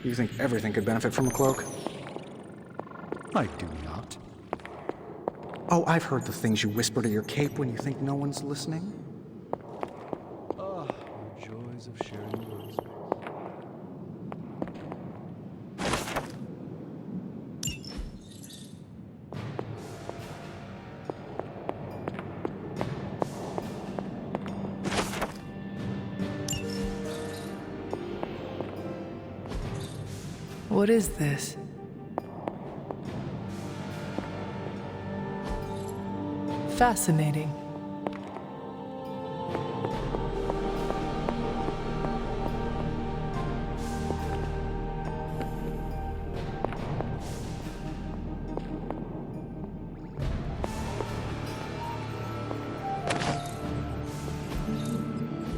You think everything could benefit from a cloak? I do not. Oh, I've heard the things you whisper to your cape when you think no one's listening. Ah, the joys of sharing the workspace. What is this? Fascinating.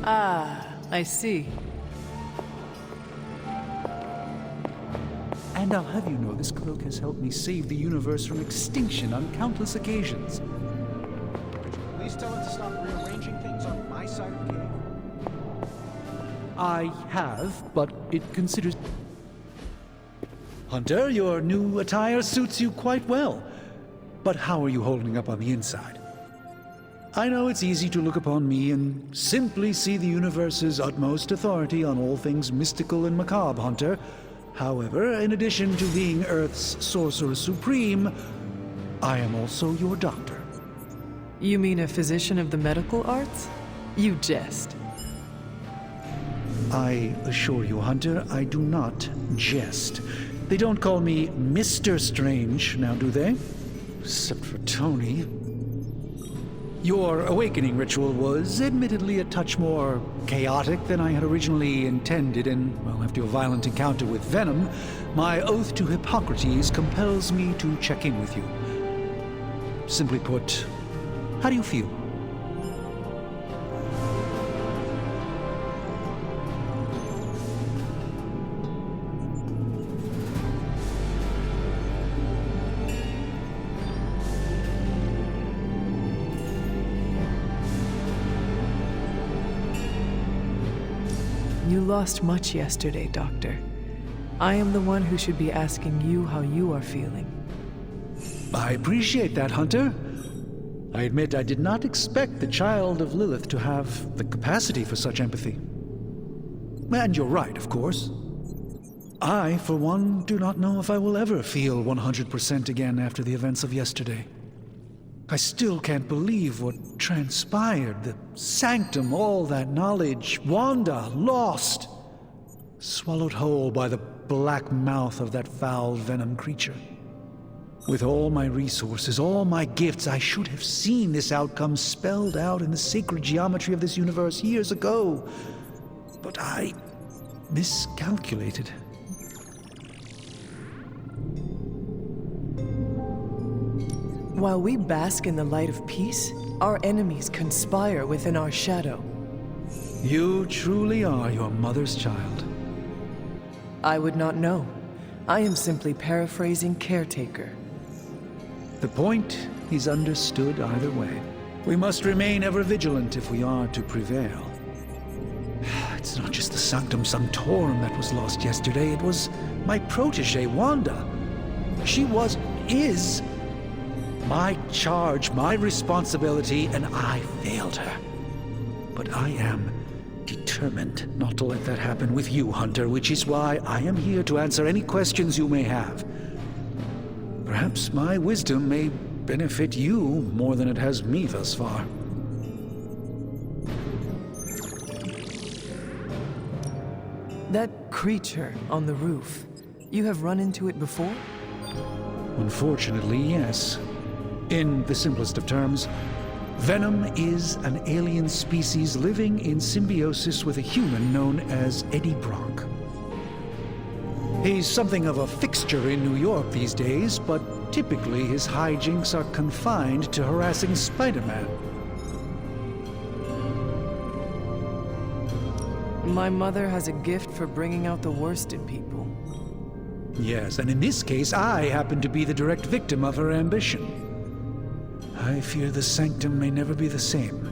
Ah, I see. And I'll have you know this cloak has helped me save the universe from extinction on countless occasions. Please tell him to stop rearranging things on my side of the cave. I have, but it considers... Hunter, your new attire suits you quite well. But how are you holding up on the inside? I know it's easy to look upon me and simply see the universe's utmost authority on all things mystical and macabre, Hunter. However, in addition to being Earth's Sorcerer Supreme, I am also your doctor. You mean a physician of the medical arts? You jest. I assure you, Hunter, I do not jest. They don't call me Mr. Strange, now do they? Except for Tony. Your awakening ritual was admittedly a touch more chaotic than I had originally intended, and, well, after a violent encounter with Venom, my oath to Hippocrates compels me to check in with you. Simply put, how do you feel? You lost much yesterday, Doctor. I am the one who should be asking you how you are feeling. I appreciate that, Hunter. I admit I did not expect the child of Lilith to have the capacity for such empathy. And you're right, of course. I, for one, do not know if I will ever feel 100% again after the events of yesterday. I still can't believe what transpired. The sanctum, all that knowledge, Wanda, lost. Swallowed whole by the black mouth of that foul Venom creature. With all my resources, all my gifts, I should have seen this outcome spelled out in the sacred geometry of this universe years ago. But I miscalculated. While we bask in the light of peace, our enemies conspire within our shadow. You truly are your mother's child. I would not know. I am simply paraphrasing Caretaker. The point is understood either way. We must remain ever vigilant if we are to prevail. It's not just the Sanctum Sanctorum that was lost yesterday, it was my protege, Wanda. She is my charge, my responsibility, and I failed her. But I am determined not to let that happen with you, Hunter, which is why I am here to answer any questions you may have. Perhaps my wisdom may benefit you more than it has me thus far. That creature on the roof, you have run into it before? Unfortunately, yes. In the simplest of terms, Venom is an alien species living in symbiosis with a human known as Eddie Brock. He's something of a fixture in New York these days, but typically his hijinks are confined to harassing Spider-Man. My mother has a gift for bringing out the worst in people. Yes, and in this case, I happen to be the direct victim of her ambition. I fear the Sanctum may never be the same.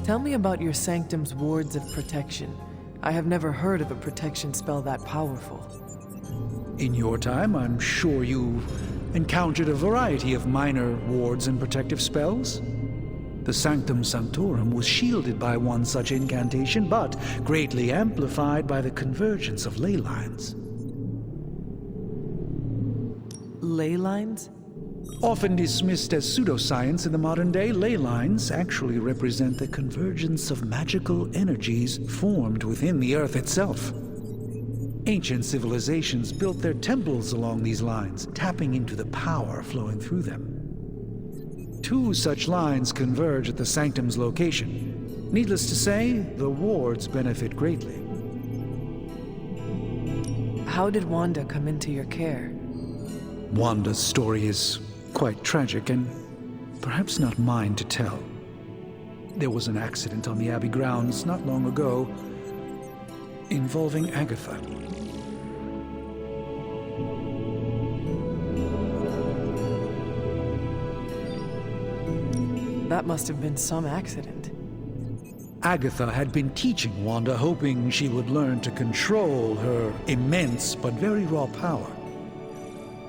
Tell me about your Sanctum's wards of protection. I have never heard of a protection spell that powerful. In your time, I'm sure you encountered a variety of minor wards and protective spells. The Sanctum Sanctorum was shielded by one such incantation, but greatly amplified by the convergence of ley lines. Ley lines? Often dismissed as pseudoscience in the modern day, ley lines actually represent the convergence of magical energies formed within the Earth itself. Ancient civilizations built their temples along these lines, tapping into the power flowing through them. 2 such lines converge at the Sanctum's location. Needless to say, the wards benefit greatly. How did Wanda come into your care? Wanda's story is quite tragic and perhaps not mine to tell. There was an accident on the Abbey grounds not long ago involving Agatha. That must have been some accident. Agatha had been teaching Wanda, hoping she would learn to control her immense but very raw power.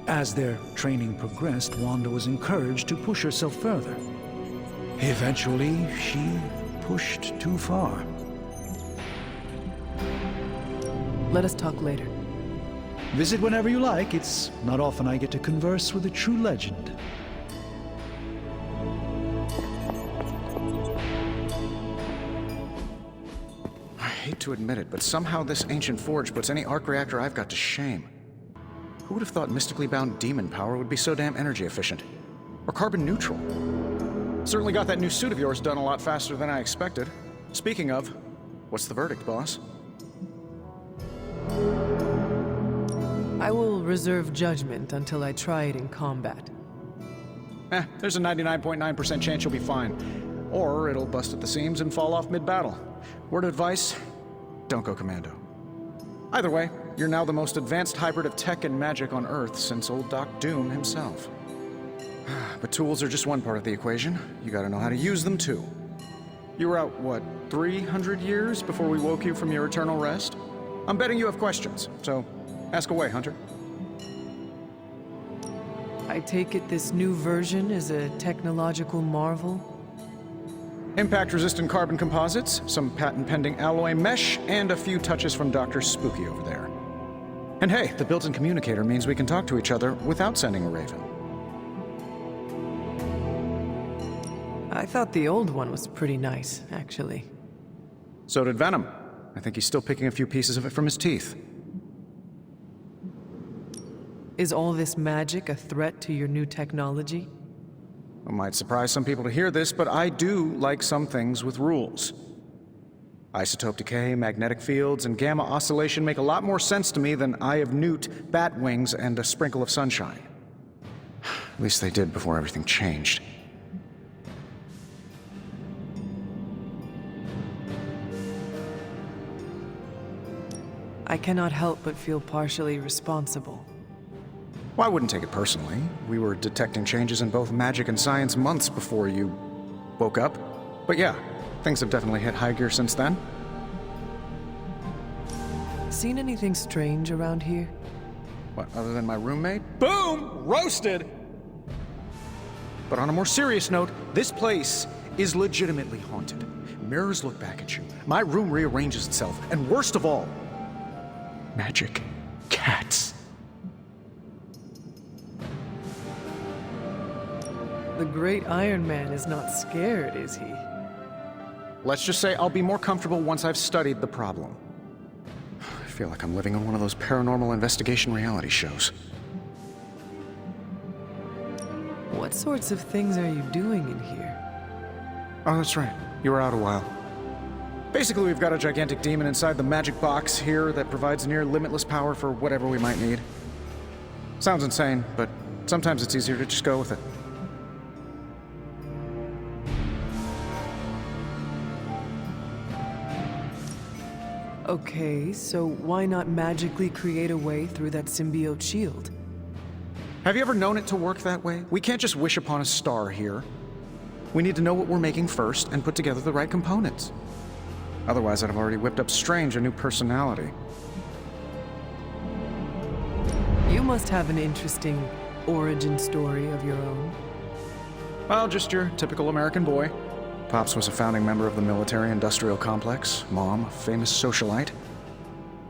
As their training progressed, Wanda was encouraged to push herself further. Eventually, she pushed too far. Let us talk later. Visit whenever you like. It's not often I get to converse with a true legend. I hate to admit it, but somehow this ancient forge puts any arc reactor I've got to shame. Who would have thought mystically bound demon power would be so damn energy efficient? Or carbon neutral? Certainly got that new suit of yours done a lot faster than I expected. Speaking of, what's the verdict, boss? I will reserve judgment until I try it in combat. There's a 99.9% chance you'll be fine. Or it'll bust at the seams and fall off mid-battle. Word of advice, don't go commando. Either way, you're now the most advanced hybrid of tech and magic on Earth since old Doc Doom himself. But tools are just one part of the equation. You gotta know how to use them too. You were out, what, 300 years before we woke you from your eternal rest? I'm betting you have questions, so ask away, Hunter. I take it this new version is a technological marvel? Impact-resistant carbon composites, some patent-pending alloy mesh, and a few touches from Dr. Spooky over there. And hey, the built-in communicator means we can talk to each other without sending a raven. I thought the old one was pretty nice, actually. So did Venom. I think he's still picking a few pieces of it from his teeth. Is all this magic a threat to your new technology? It might surprise some people to hear this, but I do like some things with rules. Isotope decay, magnetic fields, and gamma oscillation make a lot more sense to me than Eye of Newt, bat wings, and a sprinkle of sunshine. At least they did before everything changed. I cannot help but feel partially responsible. Well, I wouldn't take it personally. We were detecting changes in both magic and science months before you woke up. But yeah, things have definitely hit high gear since then. Seen anything strange around here? What, other than my roommate? Boom! Roasted! But on a more serious note, this place is legitimately haunted. Mirrors look back at you. My room rearranges itself. And worst of all, magic cats. The great Iron Man is not scared, is he? Let's just say I'll be more comfortable once I've studied the problem. I feel like I'm living on one of those paranormal investigation reality shows. What sorts of things are you doing in here? Oh, that's right. You were out a while. Basically, we've got a gigantic demon inside the magic box here that provides near limitless power for whatever we might need. Sounds insane, but sometimes it's easier to just go with it. Okay, so why not magically create a way through that symbiote shield? Have you ever known it to work that way? We can't just wish upon a star here. We need to know what we're making first and put together the right components. Otherwise, I'd have already whipped up Strange a new personality. You must have an interesting origin story of your own. Well, just your typical American boy. Pops was a founding member of the military-industrial complex. Mom, a famous socialite.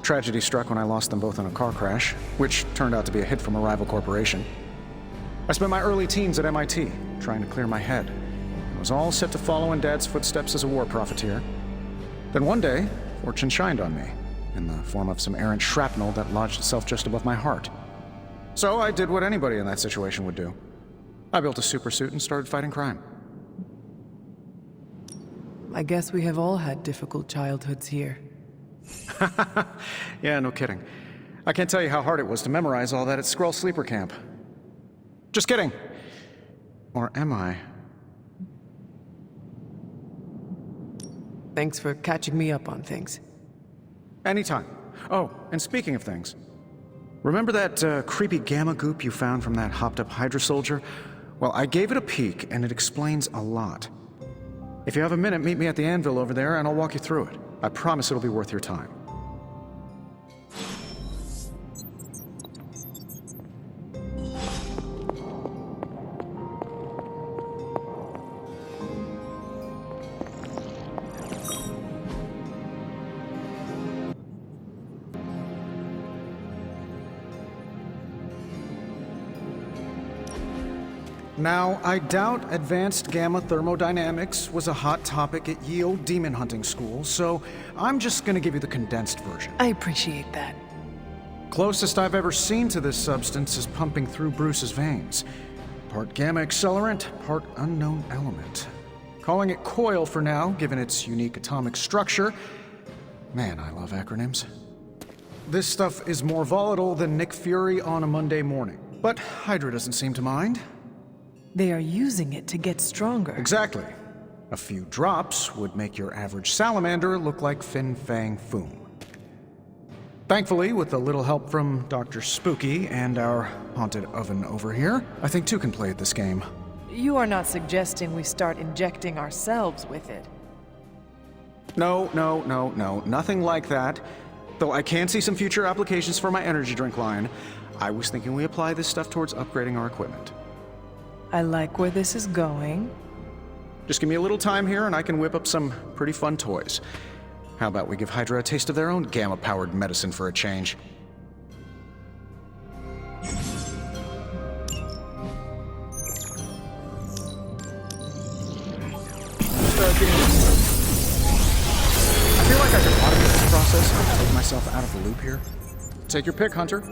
Tragedy struck when I lost them both in a car crash, which turned out to be a hit from a rival corporation. I spent my early teens at MIT, trying to clear my head. I was all set to follow in Dad's footsteps as a war profiteer. Then one day, fortune shined on me, in the form of some errant shrapnel that lodged itself just above my heart. So I did what anybody in that situation would do. I built a supersuit and started fighting crime. I guess we have all had difficult childhoods here. Yeah, no kidding. I can't tell you how hard it was to memorize all that at Skrull Sleeper Camp. Just kidding. Or am I? Thanks for catching me up on things. Anytime. Oh, and speaking of things, remember that creepy gamma goop you found from that hopped-up Hydra soldier? Well, I gave it a peek, and it explains a lot. If you have a minute, meet me at the anvil over there, and I'll walk you through it. I promise it'll be worth your time. Now, I doubt advanced gamma thermodynamics was a hot topic at Ye Olde Demon Hunting School, so I'm just gonna give you the condensed version. I appreciate that. Closest I've ever seen to this substance is pumping through Bruce's veins. Part gamma accelerant, part unknown element. Calling it coil for now, given its unique atomic structure. Man, I love acronyms. This stuff is more volatile than Nick Fury on a Monday morning. But Hydra doesn't seem to mind. They are using it to get stronger. Exactly. A few drops would make your average salamander look like Fin Fang Foom. Thankfully, with a little help from Dr. Spooky and our haunted oven over here, I think two can play at this game. You are not suggesting we start injecting ourselves with it. No, nothing like that. Though I can see some future applications for my energy drink line. I was thinking we apply this stuff towards upgrading our equipment. I like where this is going. Just give me a little time here and I can whip up some pretty fun toys. How about we give Hydra a taste of their own gamma-powered medicine for a change? I feel like I could automate this process and take myself out of the loop here. Take your pick, Hunter.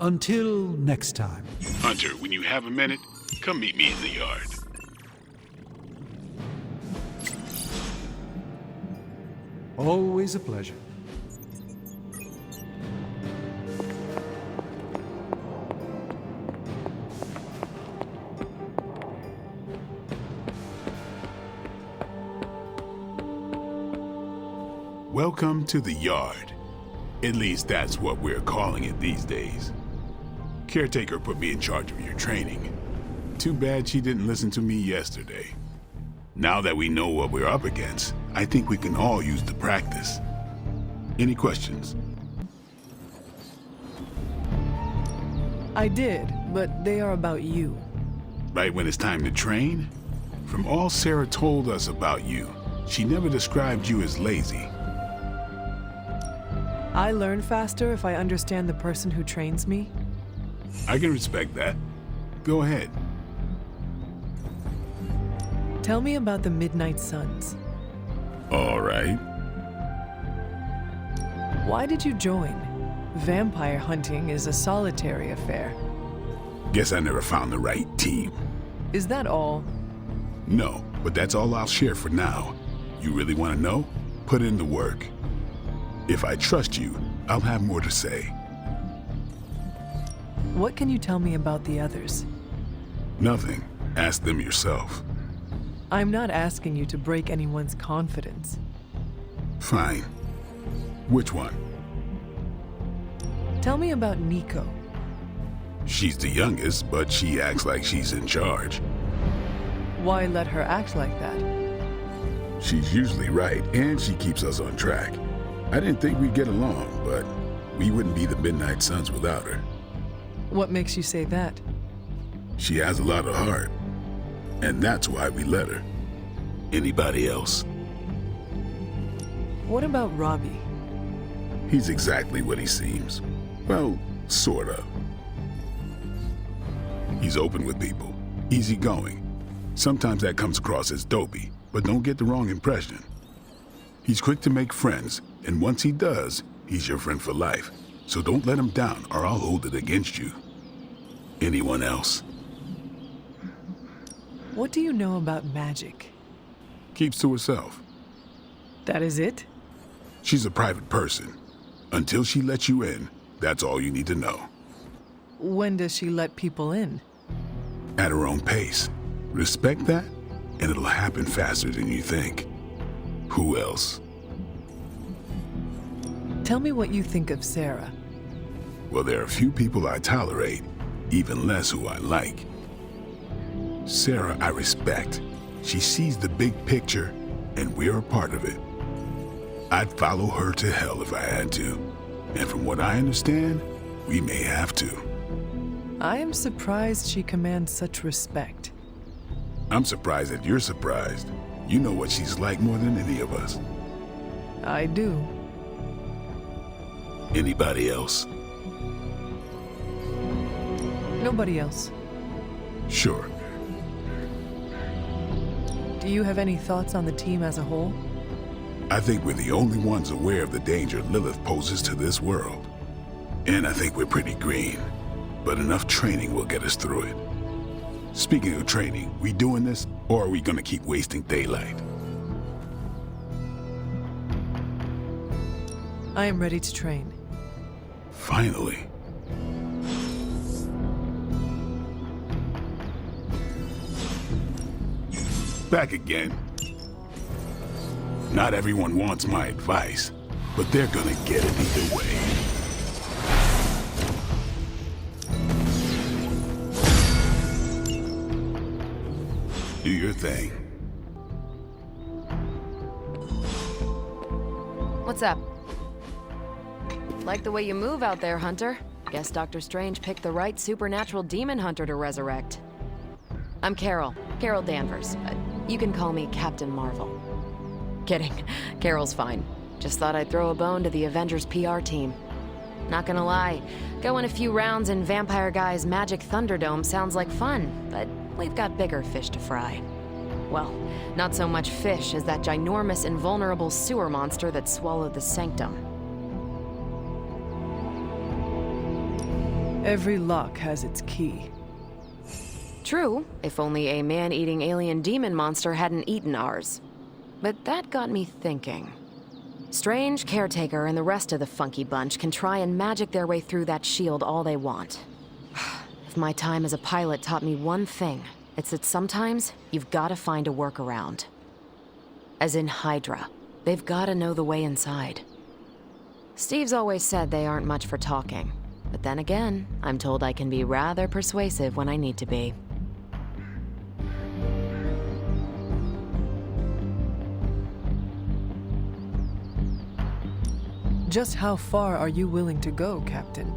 Until next time. Hunter, when you have a minute, come meet me in the yard. Always a pleasure. Welcome to the yard. At least that's what we're calling it these days. Caretaker put me in charge of your training. Too bad she didn't listen to me yesterday. Now that we know what we're up against, I think we can all use the practice. Any questions? I did, but they are about you. Right when it's time to train? From all Sarah told us about you, she never described you as lazy. I learn faster if I understand the person who trains me. I can respect that. Go ahead. Tell me about the Midnight Suns. All right. Why did you join? Vampire hunting is a solitary affair. Guess I never found the right team. Is that all? No, but that's all I'll share for now. You really want to know? Put in the work. If I trust you, I'll have more to say. What can you tell me about the others? Nothing. Ask them yourself. I'm not asking you to break anyone's confidence. Fine. Which one? Tell me about Nico. She's the youngest, but she acts like she's in charge. Why let her act like that? She's usually right, and she keeps us on track. I didn't think we'd get along, but we wouldn't be the Midnight Suns without her. What makes you say that? She has a lot of heart, and that's why we let her. Anybody else? What about Robbie? He's exactly what he seems. Well, sort of. He's open with people, easygoing. Sometimes that comes across as dopey, but don't get the wrong impression. He's quick to make friends, and once he does, he's your friend for life. So don't let him down, or I'll hold it against you. Anyone else? What do you know about magic? Keeps to herself. That is it? She's a private person. Until she lets you in, that's all you need to know. When does she let people in? At her own pace. Respect that, and it'll happen faster than you think. Who else? Tell me what you think of Sarah. Well, there are a few people I tolerate, even less who I like. Sarah, I respect. She sees the big picture, and we're a part of it. I'd follow her to hell if I had to. And from what I understand, we may have to. I am surprised she commands such respect. I'm surprised that you're surprised. You know what she's like more than any of us. I do. Anybody else? Nobody else. Sure. Do you have any thoughts on the team as a whole? I think we're the only ones aware of the danger Lilith poses to this world. And I think we're pretty green. But enough training will get us through it. Speaking of training, we doing this, or are we gonna keep wasting daylight? I am ready to train. Finally. Back again. Not everyone wants my advice, but they're gonna get it either way. Do your thing. What's up? Like the way you move out there, Hunter. Guess Dr. Strange picked the right supernatural demon hunter to resurrect. I'm Carol Danvers. You can call me Captain Marvel. Kidding. Carol's fine. Just thought I'd throw a bone to the Avengers PR team. Not gonna lie, going a few rounds in Vampire Guy's Magic Thunderdome sounds like fun, but we've got bigger fish to fry. Well, not so much fish as that ginormous invulnerable sewer monster that swallowed the Sanctum. Every lock has its key. True, if only a man-eating alien demon monster hadn't eaten ours. But that got me thinking. Strange, Caretaker, and the rest of the funky bunch can try and magic their way through that shield all they want. If my time as a pilot taught me one thing, it's that sometimes you've gotta find a workaround. As in Hydra. They've gotta know the way inside. Steve's always said they aren't much for talking. But then again, I'm told I can be rather persuasive when I need to be. Just how far are you willing to go, Captain?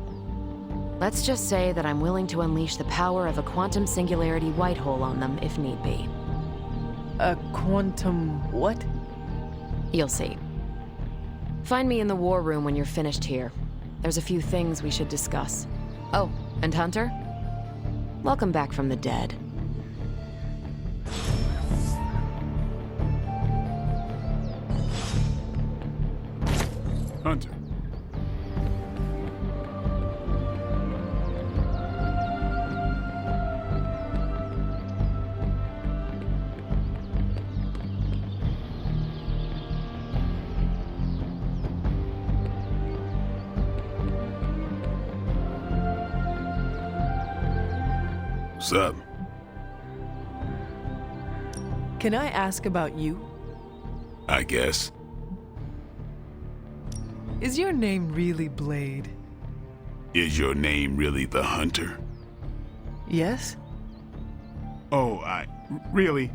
Let's just say that I'm willing to unleash the power of a quantum singularity white hole on them if need be. A quantum what? You'll see. Find me in the war room when you're finished here. There's a few things we should discuss. Oh, and Hunter? Welcome back from the dead. Hunter. What's up? Can I ask about you? I guess. Is your name really Blade? Is your name really the Hunter? Yes? Oh, really?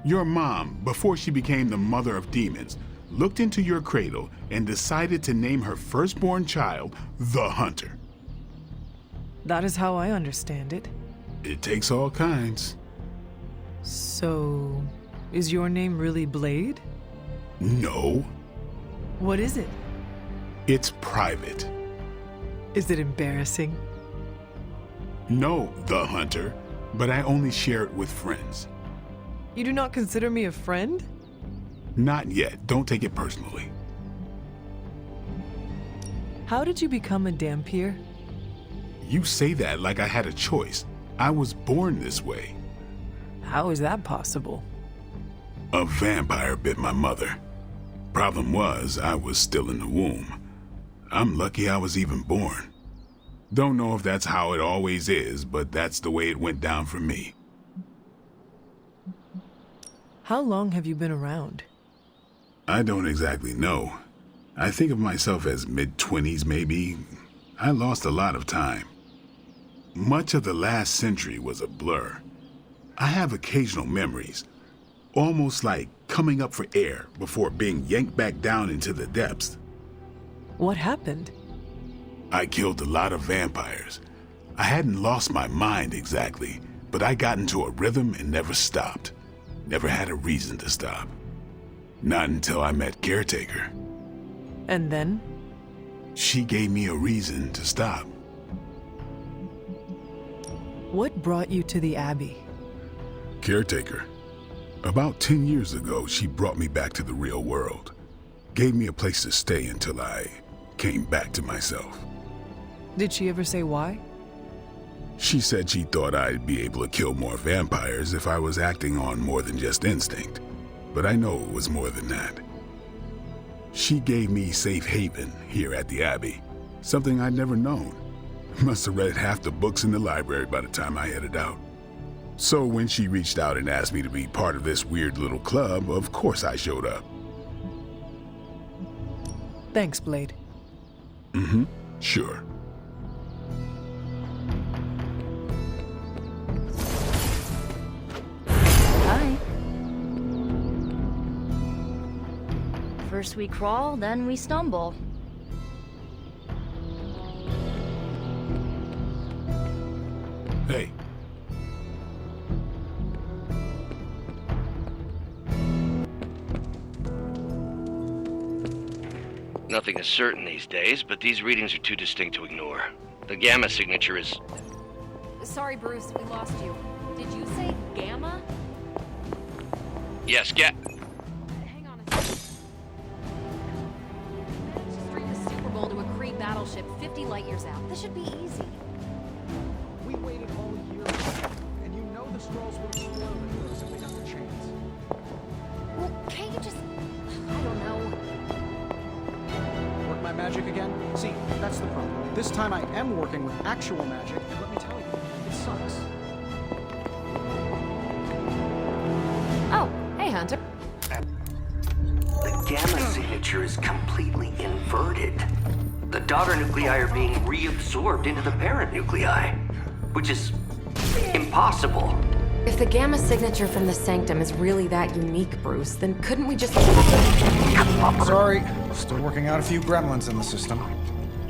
Your mom, before she became the mother of demons, looked into your cradle and decided to name her firstborn child the Hunter. That is how I understand it. It takes all kinds. So, is your name really Blade? No, What is it? it's private. Is it embarrassing? No, the Hunter, but I only share it with friends. You do not consider me a friend? Not yet. Don't take it personally. How did you become a Dampier? You say that like I had a choice. I was born this way. How is that possible? A vampire bit my mother. Problem was, I was still in the womb. I'm lucky I was even born. Don't know if that's how it always is, but that's the way it went down for me. How long have you been around? I don't exactly know. I think of myself as mid-20s, maybe. I lost a lot of time. Much of the last century was a blur. I have occasional memories, almost like coming up for air before being yanked back down into the depths. What happened? I killed a lot of vampires. I hadn't lost my mind exactly, but I got into a rhythm and never stopped. Never had a reason to stop. Not until I met Caretaker. And then? She gave me a reason to stop. What brought you to the Abbey? Caretaker. About 10 years ago, she brought me back to the real world. Gave me a place to stay until I came back to myself. Did she ever say why? She said she thought I'd be able to kill more vampires if I was acting on more than just instinct. But I know it was more than that. She gave me safe haven here at the Abbey, something I'd never known. Must have read half the books in the library by the time I headed out. So when she reached out and asked me to be part of this weird little club, of course I showed up. Thanks, Blade. Sure. Hi. First we crawl, then we stumble. Hey. Nothing is certain these days, but these readings are too distinct to ignore. The gamma signature is... Sorry, Bruce, we lost you. Did you say Gamma? Yes, Hang on a second. Managed to stream the Super Bowl to a Kree battleship 50 light years out. This should be easy. We waited all year, and you know the Skrulls would have spoiled it for us if they got the chance. Well, can't you just... I don't know. Work my magic again? See, that's the problem. This time I am working with actual magic, and let me tell you, it sucks. Oh, hey, Hunter. The gamma signature is completely inverted. The daughter nuclei are being reabsorbed into the parent nuclei, which is impossible. If the Gamma signature from the Sanctum is really that unique, Bruce, then couldn't we just... Sorry, still working out a few gremlins in the system.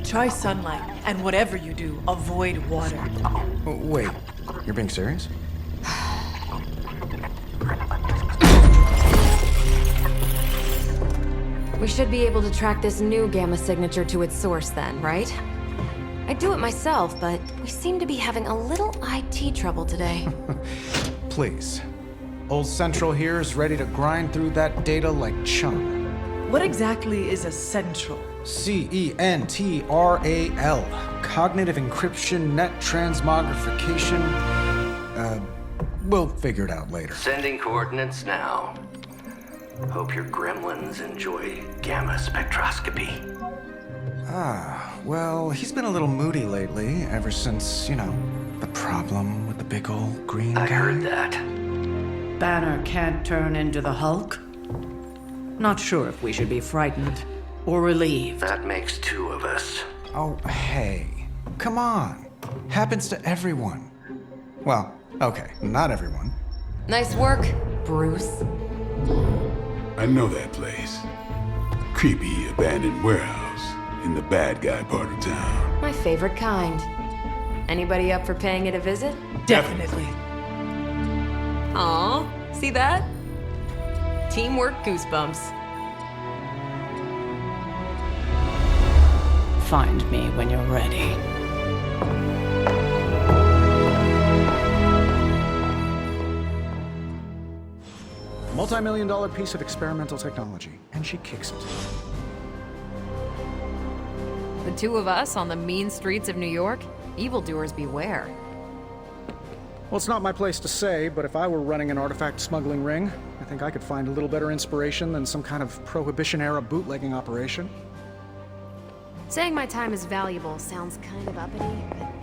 Try sunlight, and whatever you do, avoid water. Oh, wait, you're being serious? We should be able to track this new Gamma signature to its source then, right? I'd do it myself, but we seem to be having a little IT trouble today. Please. Old Central here is ready to grind through that data like chum. What exactly is a central? CENTRAL. Cognitive encryption, net transmogrification. We'll figure it out later. Sending coordinates now. Hope your gremlins enjoy gamma spectroscopy. Ah, Well, he's been a little moody lately, ever since, you know, the problem with the big old green I guy. heard that. Banner can't turn into the Hulk? Not sure if we should be frightened or relieved. That makes two of us. Oh, hey. Come on. Happens to everyone. Well, okay, not everyone. Nice work, Bruce. I know that place. Creepy abandoned warehouse in the bad guy part of town. My favorite kind. Anybody up for paying it a visit? Definitely. Aw, see that? Teamwork goosebumps. Find me when you're ready. Multi-million-dollar piece of experimental technology, and she kicks it. The two of us on the mean streets of New York? Evildoers beware. Well, it's not my place to say, but if I were running an artifact smuggling ring, I think I could find a little better inspiration than some kind of Prohibition-era bootlegging operation. Saying my time is valuable sounds kind of uppity, but